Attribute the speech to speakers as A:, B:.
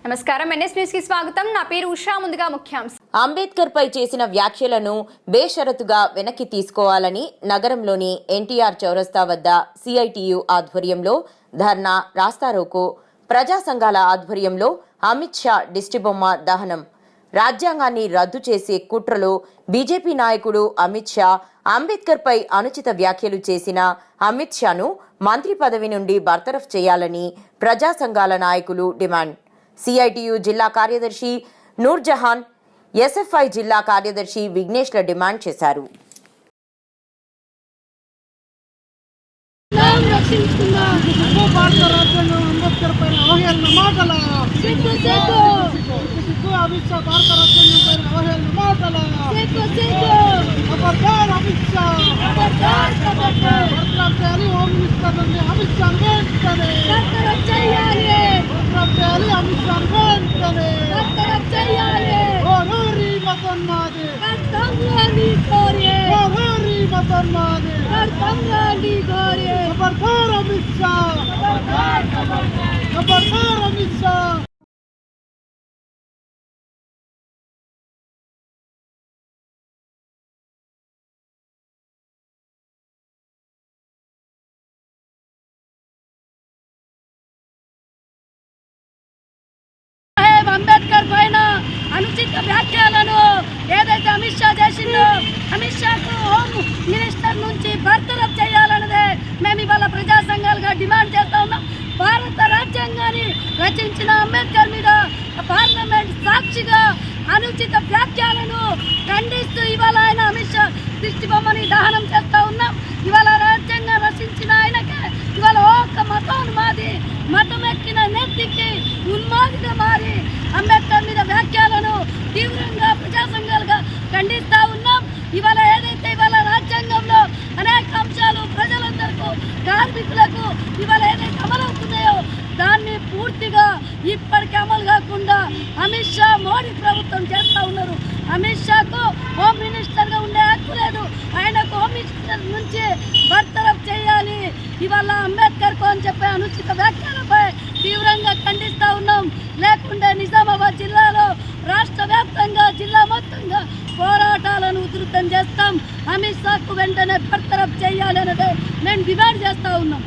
A: నమస్కారం NS news కి స్వాగతం. నా పేరు ఉషా. ముందుగా ముఖ్యాంశం.
B: అంబేద్కర్ పై చేసిన వ్యాఖ్యలను బేషరతుగా వెనక్కి తీసుకోవాలని నగరంలోని ఎన్టీఆర్ చౌరస్తా వద్ద సిఐటియు ఆధ్వర్యంలో ధర్నా, రాస్తారోకో, ప్రజా సంఘాల ఆధ్వర్యంలో అమిత్ షా దిష్టిబొమ్మ దహనం. రాజ్యాంగాన్ని రద్దు చేసే కుట్రలో బీజేపీ నాయకుడు అమిత్ షా అంబేద్కర్ పై అనుచిత వ్యాఖ్యలు చేసిన అమిత్ షాను మంత్రి పదవి నుండి బర్తరఫ్ చేయాలని ప్రజా సంఘాల నాయకులు డిమాండ్. సిఐటియు జిల్లా కార్యదర్శి నూర్జహాన్, ఎస్ఎఫ్ఐ జిల్లా కార్యదర్శి విఘ్నేష్ల డిమాండ్ చేశారు.
C: అంబేద్కర్ పైన అనుచిత వ్యాఖ్యలను ఏదైతే అమిత్ షా చేసిందో, అమిత్ షాకు హోమ్ మినిస్టర్ నుంచి బర్తరఫ్ చేయాలన్నదే మేము ఇవాళ ప్రజా సంఘాలుగా డిమాండ్ చేస్తా ఉన్నాం. భారత రాజ్యాంగాన్ని రచించిన అంబేద్కర్ మీద పార్లమెంట్ సాక్షిగా అనుచిత వ్యాఖ్యలను ఖండిస్తూ ఇవాళ ఆయన అమిత్ షా దిష్టిబొమ్మని దహనం చేస్తూ ఉన్నాం. ఇవాళ రాజ్యాంగం రచించిన ఆయనకే ఇవాళ ఒక్క మతోన్మాది, మతం ఎక్కిన నెత్తికి ఉన్మాదిగా మారి అంబేద్కర్ మీద వ్యాఖ్యలను తీవ్రంగా ప్రజా సంఘాలుగా ఖండిస్తూ ఉన్నాం. ఇవాళ ఏదైతే ఇవాళ రాజ్యాంగంలో అనేక అంశాలు ప్రజలందరికీ, కార్మికులకు ఇవాళ ఏదైతే అమలవుతున్నాయో దాన్ని పూర్తిగా ఇప్పటికీ అమలు కాకుండా అమిత్ షా, మోడీ ప్రభుత్వం చేస్తూ ఉన్నారు. అమిత్ షాకు హోమ్ మినిస్టర్గా ఉండే హక్కు లేదు. ఆయనకు హోమ్ మినిస్టర్ నుంచి బర్తరఫ్ చేయాలి. ఇవాళ అంబేద్కర్కు అని చెప్పే అనుచిత వ్యాఖ్యలపై తీవ్రంగా ఖండిస్తూ ఉన్నాం. లేకుంటే నిజామాబాద్ జిల్లాలో రాష్ట్ర వ్యాప్తంగా, జిల్లా మొత్తంగా పోరాటాలను ఉధృతం చేస్తాం. అమిత్ షాకు వెంటనే బర్తరఫ్ చేయాలనేది మేము డిమాండ్ చేస్తూ ఉన్నాం.